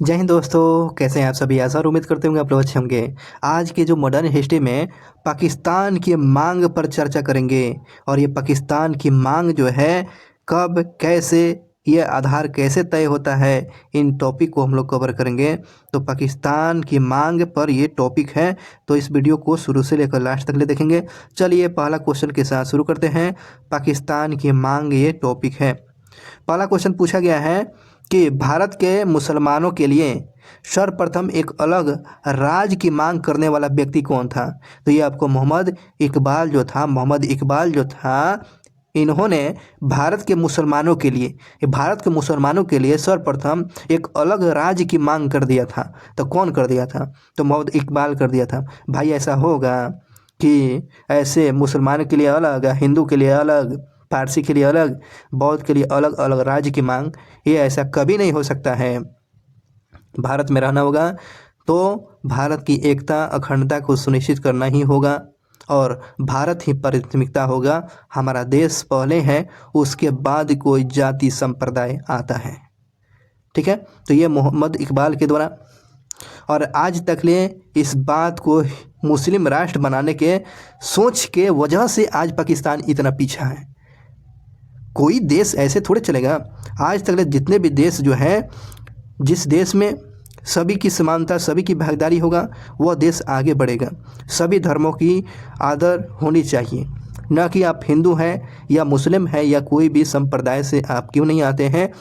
जय हिंद दोस्तों, कैसे हैं आप सभी। आशा और उम्मीद करते होंगे आप लोग अच्छे होंगे। आज के जो मॉडर्न हिस्ट्री में पाकिस्तान की मांग पर चर्चा करेंगे। और ये पाकिस्तान की मांग जो है कब, कैसे, ये आधार कैसे तय होता है, इन टॉपिक को हम लोग कवर करेंगे। तो पाकिस्तान की मांग पर ये टॉपिक है, तो इस वीडियो को शुरू से लेकर लास्ट तक ले देखेंगे। चलिए पहला क्वेश्चन के साथ शुरू करते हैं। पाकिस्तान की मांग ये टॉपिक है। पहला क्वेश्चन पूछा गया है कि भारत के मुसलमानों के लिए सर्वप्रथम एक अलग राज्य की मांग करने वाला व्यक्ति कौन था। तो ये आपको मोहम्मद इकबाल जो था, इन्होंने भारत के मुसलमानों के लिए सर्वप्रथम एक अलग राज्य की मांग कर दिया था। तो कौन कर दिया था? तो मोहम्मद इकबाल कर दिया था। भाई ऐसा होगा कि ऐसे मुसलमान के लिए अलग, हिंदू के लिए अलग, पारसी के लिए अलग, बौद्ध के लिए अलग अलग राज्य की मांग, ये ऐसा कभी नहीं हो सकता है। भारत में रहना होगा तो भारत की एकता अखंडता को सुनिश्चित करना ही होगा, और भारत ही प्राथमिकता होगा। हमारा देश पहले है, उसके बाद कोई जाति संप्रदाय आता है। ठीक है, तो ये मोहम्मद इकबाल के द्वारा। और आज तक ले इस बात को मुस्लिम राष्ट्र बनाने के सोच के वजह से आज पाकिस्तान इतना पीछा है। कोई देश ऐसे थोड़े चलेगा। आज तक जितने भी देश जो हैं, जिस देश में सभी की समानता, सभी की भागीदारी होगा, वह देश आगे बढ़ेगा। सभी धर्मों की आदर होनी चाहिए, न कि आप हिंदू हैं या मुस्लिम हैं या कोई भी संप्रदाय से आप क्यों नहीं आते हैं।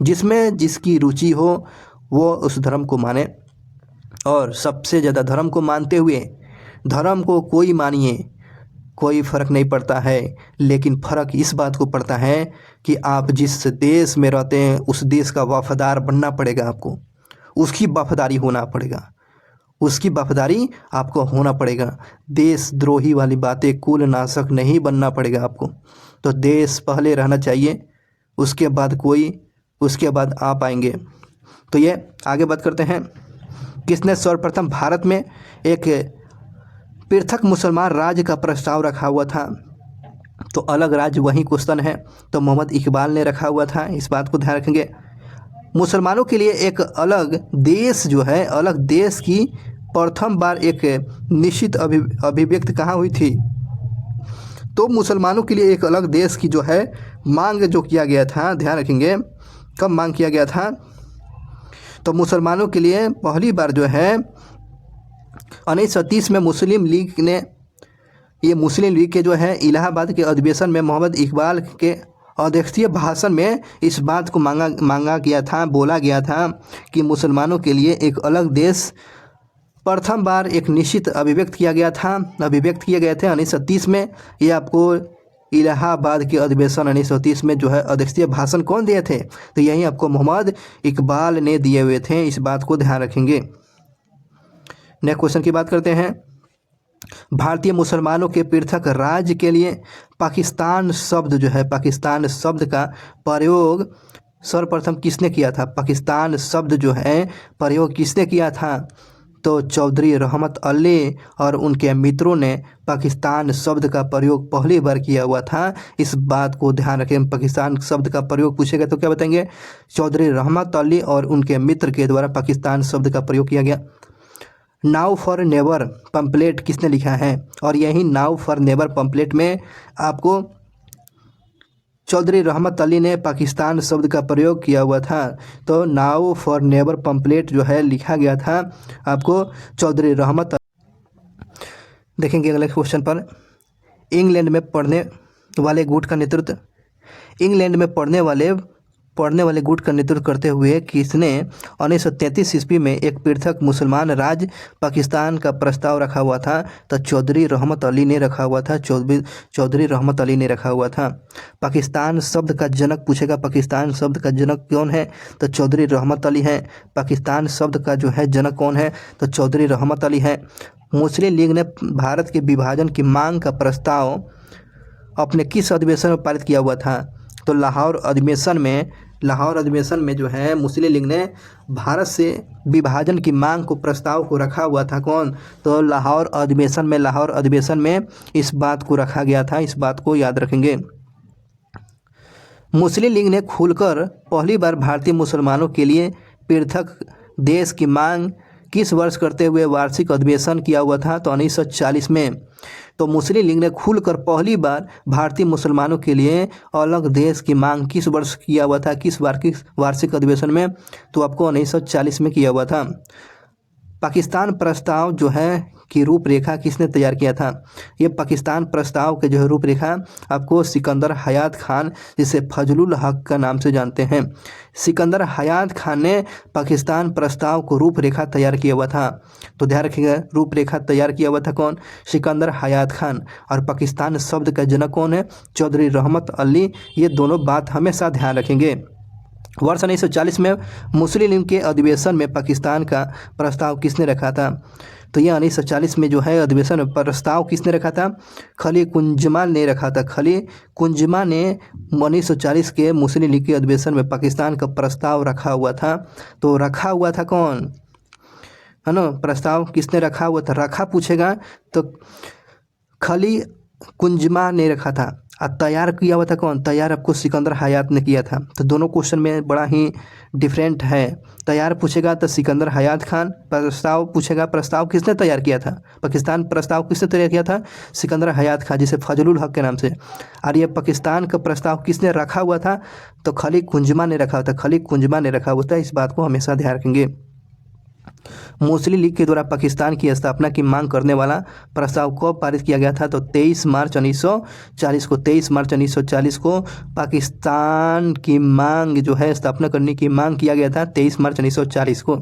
जिसमें जिसकी रुचि हो वो उस धर्म को माने, और सबसे ज़्यादा धर्म को मानते हुए, धर्म को कोई मानिए, कोई फ़र्क नहीं पड़ता है। लेकिन फ़र्क इस बात को पड़ता है कि आप जिस देश में रहते हैं उस देश का वफ़ादार बनना पड़ेगा आपको, उसकी वफ़ादारी होना पड़ेगा, उसकी वफ़ादारी आपको होना पड़ेगा। देशद्रोही वाली बातें, कुल नाशक नहीं बनना पड़ेगा आपको। तो देश पहले रहना चाहिए, उसके बाद आप आएंगे। तो ये आगे बात करते हैं। किसने सर्वप्रथम भारत में एक पृथक मुसलमान राज्य का प्रस्ताव रखा हुआ था? तो अलग राज्य वही क्वेश्चन है, तो मोहम्मद इकबाल ने रखा हुआ था। इस बात को ध्यान रखेंगे। मुसलमानों के लिए एक अलग देश जो है, अलग देश की प्रथम बार एक निश्चित अभिव्यक्ति कहाँ हुई थी? तो मुसलमानों के लिए एक अलग देश की जो है मांग जो किया गया था, ध्यान रखेंगे, कब मांग किया गया था? तो मुसलमानों के लिए पहली बार जो है 1930 में मुस्लिम लीग के जो है इलाहाबाद के अधिवेशन में मोहम्मद इकबाल के अध्यक्षीय भाषण में इस बात को बोला गया था कि मुसलमानों के लिए एक अलग देश प्रथम बार एक निश्चित अभिव्यक्त किए गए थे 1930 में। ये आपको इलाहाबाद के अधिवेशन 1930 में जो है अध्यक्षीय भाषण कौन दिए थे? तो यही आपको मोहम्मद इकबाल ने दिए हुए थे। इस बात को ध्यान रखेंगे। नेक्स्ट क्वेश्चन की बात करते हैं। भारतीय मुसलमानों के पृथक राज्य के लिए पाकिस्तान शब्द का प्रयोग सर्वप्रथम किसने किया था? पाकिस्तान शब्द जो है प्रयोग किसने किया था? तो चौधरी रहमत अली और उनके मित्रों ने पाकिस्तान शब्द का प्रयोग पहली बार किया हुआ था। इस बात को ध्यान रखें। पाकिस्तान शब्द का प्रयोग पूछेगा तो क्या बताएंगे? चौधरी रहमत अली और उनके मित्र के द्वारा पाकिस्तान शब्द का प्रयोग किया गया। नाउ फॉर नेवर पंपलेट किसने लिखा है? और यही नाउ फॉर नेवर पंपलेट में आपको चौधरी रहमत अली ने पाकिस्तान शब्द का प्रयोग किया हुआ था। तो नाउ फॉर नेवर पंपलेट जो है लिखा गया था आपको चौधरी रहमत। देखेंगे अगले क्वेश्चन पर। इंग्लैंड में पढ़ने वाले गुट का नेतृत्व करते हुए किसने 1933 ईस्वी में एक पृथक मुसलमान राज्य पाकिस्तान का प्रस्ताव रखा हुआ था? तो चौधरी रहमत अली ने रखा हुआ था। पाकिस्तान शब्द का जनक पूछेगा, पाकिस्तान शब्द का जनक कौन है? तो चौधरी रहमत अली है। पाकिस्तान शब्द का जो है जनक कौन है? तो चौधरी रहमत अली है। मुस्लिम लीग ने भारत के विभाजन की मांग का प्रस्ताव अपने किस अधिवेशन में पारित किया हुआ था? तो लाहौर अधिवेशन में जो है मुस्लिम लीग ने भारत से विभाजन की मांग को प्रस्ताव को रखा हुआ था। कौन? तो लाहौर अधिवेशन में इस बात को रखा गया था। इस बात को याद रखेंगे। मुस्लिम लीग ने खुलकर पहली बार भारतीय मुसलमानों के लिए पृथक देश की मांग किस वर्ष करते हुए वार्षिक अधिवेशन किया हुआ था? तो 1940 में। तो मुस्लिम लीग ने खुलकर पहली बार भारतीय मुसलमानों के लिए अलग देश की मांग किस वर्ष किया हुआ था, किस वार्षिक अधिवेशन में? तो आपको 1940 में किया हुआ था। पाकिस्तान प्रस्ताव जो है की रूपरेखा किसने तैयार किया था? ये पाकिस्तान प्रस्ताव के जो है रूपरेखा आपको सिकंदर हयात खान, जिसे फजलुल हक का नाम से जानते हैं, सिकंदर हयात खान ने पाकिस्तान प्रस्ताव को रूपरेखा तैयार किया हुआ था। तो ध्यान रखिएगा, रूपरेखा तैयार किया हुआ था कौन? सिकंदर हयात खान। और पाकिस्तान शब्द का जनक कौन है? चौधरी रहमत अली। ये दोनों बात हमेशा ध्यान रखेंगे। वर्ष 1940 में मुस्लिम लीग के अधिवेशन में पाकिस्तान का प्रस्ताव किसने रखा था? तो यह 1940 में जो है अधिवेशन में प्रस्ताव किसने रखा था? खली कुंजमा ने रखा था। खली कुंजमा ने 1940 के मुस्लिम लीग के अधिवेशन में पाकिस्तान का प्रस्ताव रखा हुआ था। तो रखा हुआ था कौन है ना? प्रस्ताव किसने रखा हुआ था? रखा पूछेगा तो खली कुंजमा ने रखा था। और तैयार किया हुआ था कौन? तैयार आपको सिकंदर हयात ने किया था। तो दोनों क्वेश्चन में बड़ा ही डिफरेंट है। तैयार पूछेगा तो सिकंदर हयात खान, प्रस्ताव पूछेगा प्रस्ताव किसने तैयार किया था? पाकिस्तान प्रस्ताव किसने तैयार किया था? सिकंदर हयात खान, जिसे फजलुल हक के नाम से। और ये पाकिस्तान का प्रस्ताव किसने रखा हुआ था? तो खली कुंजमा ने रखा हुआ था। खली कुंजमा ने रखा हुआ था। इस बात को हमेशा ध्यान रखेंगे। मुस्लिम लीग के द्वारा पाकिस्तान की स्थापना की मांग करने वाला प्रस्ताव कब पारित किया गया था? तो 23 मार्च 1940 को। 23 मार्च 1940 को पाकिस्तान की मांग जो है स्थापना करने की मांग किया गया था 23 मार्च 1940 को।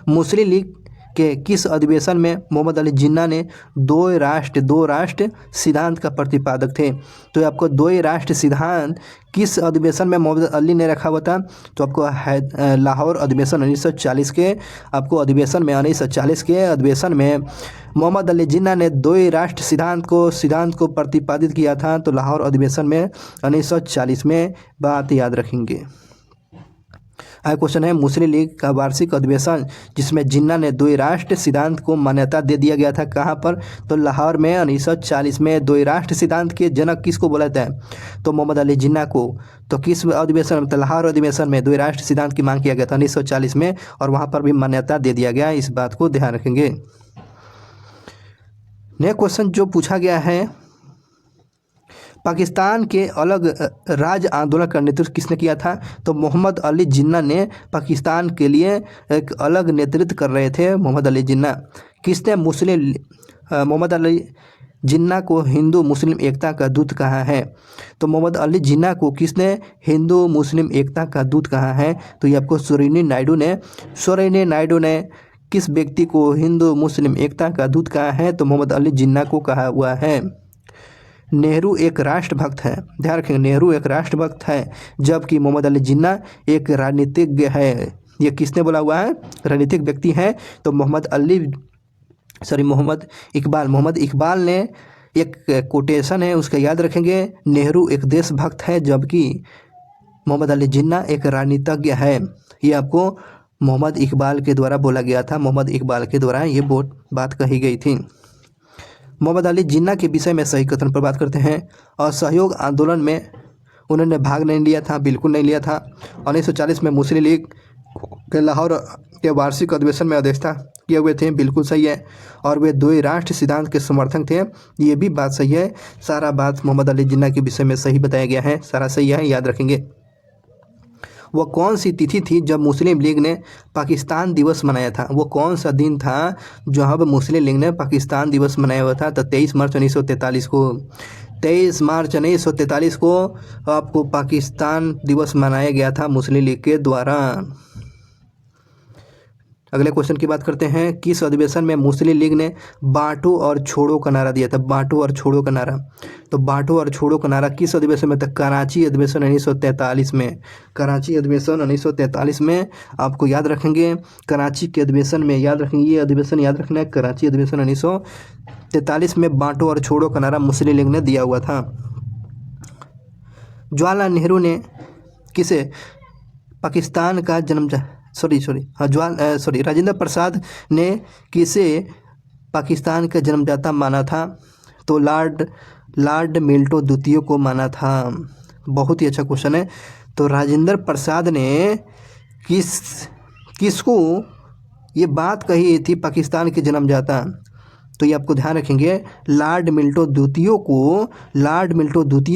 मुस्लिम लीग के किस अधिवेशन में मोहम्मद अली जिन्ना ने दो राष्ट्र सिद्धांत का प्रतिपादक थे? तो आपको दो राष्ट्र सिद्धांत किस अधिवेशन में मोहम्मद अली ने रखा हुआ था? तो आपको लाहौर अधिवेशन 1940 के, आपको अधिवेशन में 1940 के अधिवेशन में मोहम्मद अली जिन्ना ने दो राष्ट्र सिद्धांत को प्रतिपादित किया था। तो लाहौर अधिवेशन में 1940 में। बात याद रखेंगे। आगे क्वेश्चन है, मुस्लिम लीग का वार्षिक अधिवेशन जिसमें जिन्ना ने दो राष्ट्र सिद्धांत को मान्यता दे दिया गया था, कहाँ पर? तो लाहौर में 1940 में। दो राष्ट्र सिद्धांत के जनक किसको बोला जाता है? तो मोहम्मद अली जिन्ना को। तो किस अधिवेशन में? तो लाहौर अधिवेशन में दो राष्ट्र सिद्धांत की मांग किया गया था 1940 में, और वहाँ पर भी मान्यता दे दिया गया। इस बात को ध्यान रखेंगे। नेक्स्ट क्वेश्चन जो पूछा गया है, पाकिस्तान के अलग राज्य आंदोलन का नेतृत्व किसने किया था? तो मोहम्मद अली जिन्ना ने पाकिस्तान के लिए एक अलग नेतृत्व कर रहे थे। मोहम्मद अली जिन्ना। किसने मोहम्मद अली जिन्ना को हिंदू मुस्लिम एकता का दूत कहा है? तो मोहम्मद अली जिन्ना को किसने हिंदू मुस्लिम एकता का दूत कहा है? तो ये आपको सोरेनी नायडू ने किस व्यक्ति को हिंदू मुस्लिम एकता का दूत कहा है? तो मोहम्मद अली जिन्ना को कहा हुआ है। नेहरू एक राष्ट्रभक्त है। ध्यान रखेंगे, नेहरू एक राष्ट्रभक्त है, जबकि मोहम्मद अली जिन्ना एक राजनीतिज्ञ है। ये किसने बोला हुआ है? राजनीतिक व्यक्ति है। तो मोहम्मद इकबाल ने एक कोटेशन है उसका याद रखेंगे, नेहरू एक देशभक्त है जबकि मोहम्मद अली जिन्ना एक राजनीतिज्ञ है। ये आपको मोहम्मद इकबाल के द्वारा बोला गया था। मोहम्मद इकबाल के द्वारा ये बात कही गई थी। मोहम्मद अली जिन्ना के विषय में सही कथन पर बात करते हैं। असहयोग आंदोलन में उन्होंने भाग नहीं लिया था, बिल्कुल नहीं लिया था। 1940 में मुस्लिम लीग के लाहौर के वार्षिक अधिवेशन में अध्यक्षता किए हुए थे, बिल्कुल सही है। और वे दो राष्ट्र सिद्धांत के समर्थक थे, ये भी बात सही है। सारा बात मोहम्मद अली जिन्ना के विषय में सही बताया गया है, सारा सही है, याद रखेंगे। वह कौन सी तिथि थी जब मुस्लिम लीग ने पाकिस्तान दिवस मनाया था? वो कौन सा दिन था जब मुस्लिम लीग ने पाकिस्तान दिवस मनाया हुआ था? तो 23 मार्च 1943 को। 23 मार्च 1943 को आपको पाकिस्तान दिवस मनाया गया था मुस्लिम लीग के द्वारा। अगले क्वेश्चन की बात करते हैं, किस अधिवेशन में मुस्लिम लीग ने बांटो और छोड़ो का नारा दिया था? बांटो और छोड़ो का नारा। तो बांटो और छोड़ो का नारा किस अधिवेशन में था? कराची अधिवेशन 1943 में। कराची अधिवेशन 1943 में आपको याद रखेंगे। कराची के अधिवेशन में याद रखेंगे, ये अधिवेशन याद रखना है। कराची अधिवेशन 1943 में बांटो और छोड़ो का नारा मुस्लिम लीग ने दिया हुआ था। जवाहरलाल नेहरू ने किसे पाकिस्तान का राजेंद्र प्रसाद ने किसे पाकिस्तान का जन्मदाता माना था? तो लॉर्ड मिल्टन द्वितीय को माना था। बहुत ही अच्छा क्वेश्चन है। तो राजेंद्र प्रसाद ने किसको ये बात कही थी पाकिस्तान के जन्मदाता, तो ये आपको ध्यान रखेंगे। लॉर्ड मिल्टो द्वितीय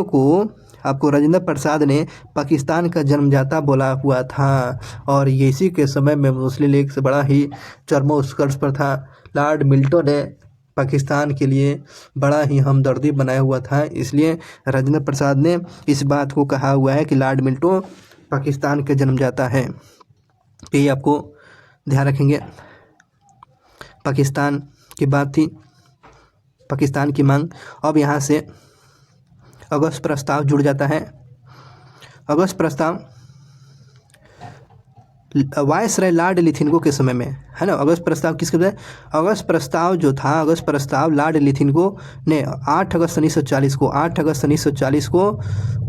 को आपको राजेंद्र प्रसाद ने पाकिस्तान का जन्मदाता बोला हुआ था, और ये इसी के समय में मुस्लिम लीग से बड़ा ही चरमोत्कर्ष पर था। लॉर्ड मिल्टो ने पाकिस्तान के लिए बड़ा ही हमदर्दी बनाया हुआ था, इसलिए राजेंद्र प्रसाद ने इस बात को कहा हुआ है कि लॉर्ड मिल्टो पाकिस्तान के जन्मदाता है। तो ये आपको ध्यान रखेंगे। पाकिस्तान की बात थी, पाकिस्तान की मांग। अब यहाँ से अगस्त प्रस्ताव जुड़ जाता है। अगस्त प्रस्ताव वायसराय लॉर्ड लिथिनको के समय में है ना। अगस्त प्रस्ताव किसके द्वारा? अगस्त प्रस्ताव जो था, अगस्त प्रस्ताव लॉर्ड लिथिनको ने 8 अगस्त 1940 को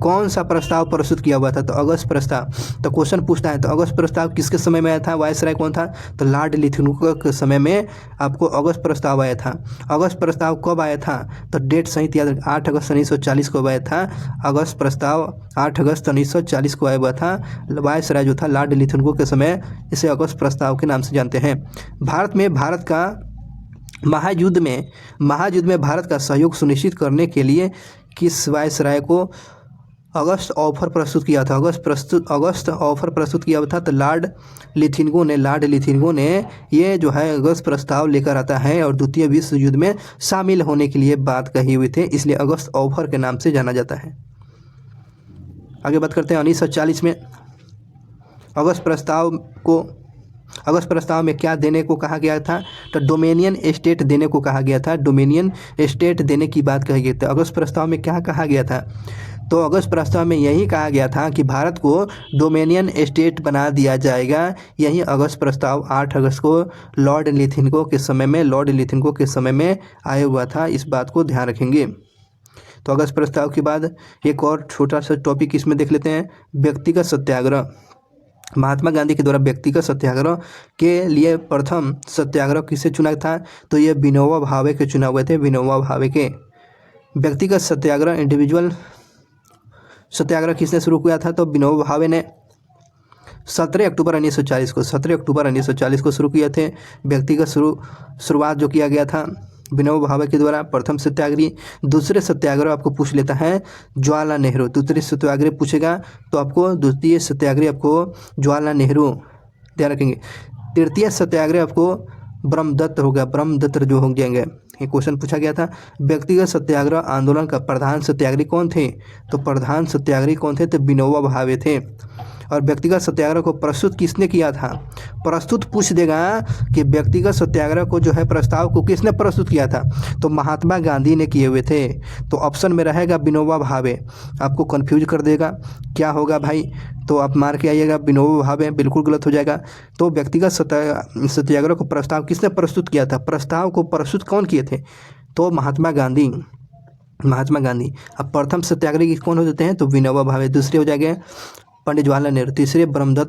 कौन सा प्रस्ताव प्रस्तुत किया हुआ था? तो अगस्त प्रस्ताव। तो क्वेश्चन पूछता है तो अगस्त प्रस्ताव किसके समय में आया था? वायसराय कौन था? तो लॉर्ड लिथिनको के समय में आपको अगस्त प्रस्ताव आया था। अगस्त प्रस्ताव कब आया था? तो डेट सहित याद रखें, 8 अगस्त 1940 को आया था अगस्त प्रस्ताव। 8 अगस्त 1940 को आया हुआ था। वायसराय जो था लॉर्ड लिथिनको के समय, इसे अगस्त प्रस्ताव के नाम से जानते हैं। भारत का महायुद्ध में भारत का सहयोग सुनिश्चित करने के लिए किस वायसराय को अगस्त ऑफर प्रस्तुत किया था? अगस्त ऑफर प्रस्तुत किया था तो लॉर्ड लिथिनको ने ये जो है अगस्त प्रस्ताव लेकर आता है, और द्वितीय विश्व युद्ध में शामिल होने के लिए बात कही हुई थे, इसलिए अगस्त ऑफर के नाम से जाना जाता है। आगे बात करते हैं 1940 में अगस्त प्रस्ताव में क्या देने को कहा गया था? तो डोमेनियन स्टेट देने को कहा गया था। डोमेनियन स्टेट देने की बात कही गई थी। अगस्त प्रस्ताव में क्या कहा गया था? तो अगस्त प्रस्ताव में यही कहा गया था कि भारत को डोमेनियन स्टेट बना दिया जाएगा। यही अगस्त प्रस्ताव 8 अगस्त को लॉर्ड लिथिनको के समय में आया हुआ था। इस बात को ध्यान रखेंगे। तो अगस्त प्रस्ताव के बाद एक और छोटा सा टॉपिक इसमें देख लेते हैं, व्यक्तिगत सत्याग्रह। महात्मा गांधी के द्वारा व्यक्तिगत सत्याग्रह के लिए प्रथम सत्याग्रह किसे चुना था? तो ये विनोबा भावे के चुना हुए थे। विनोबा भावे के व्यक्तिगत सत्याग्रह, इंडिविजुअल सत्याग्रह किसने शुरू किया था? तो विनोबा भावे ने 17 अक्टूबर 1940 को शुरू किए थे। व्यक्तिगत शुरुआत जो किया गया था विनोबा भावे के द्वारा, प्रथम सत्याग्रह। दूसरे सत्याग्रह आपको पूछ लेता है जवाहरलाल नेहरू। दूसरे सत्याग्रह पूछेगा तो आपको द्वितीय सत्याग्रह आपको जवाहरलाल नेहरू ध्यान रखेंगे। तृतीय सत्याग्रह आपको ब्रह्मदत्त होगा, ब्रह्मदत्त जो हो जाएंगे। ये क्वेश्चन पूछा गया था। व्यक्तिगत सत्याग्रह आंदोलन का प्रधान सत्याग्रही कौन थे? तो प्रधान सत्याग्रही कौन थे? तो विनोबा भावे थे। और व्यक्तिगत सत्याग्रह को प्रस्तुत किसने किया था? प्रस्तुत पूछ देगा कि व्यक्तिगत सत्याग्रह को जो है प्रस्ताव को किसने प्रस्तुत किया था? तो महात्मा गांधी ने किए हुए थे। तो ऑप्शन में रहेगा विनोबा भावे। आपको कंफ्यूज कर देगा, क्या होगा भाई? तो आप मार के आइएगा विनोबा भावे, बिल्कुल गलत हो जाएगा। तो व्यक्तिगत सत्याग्रह को प्रस्ताव किसने प्रस्तुत किया था? प्रस्ताव को प्रस्तुत कौन किए थे? तो महात्मा गांधी। अब प्रथम सत्याग्रही कौन हो जाते हैं? तो विनोबा भावे। दूसरे हो जाएंगे पंडित जवाहरलाल नेहरू। तीसरे ब्रह्मदत्त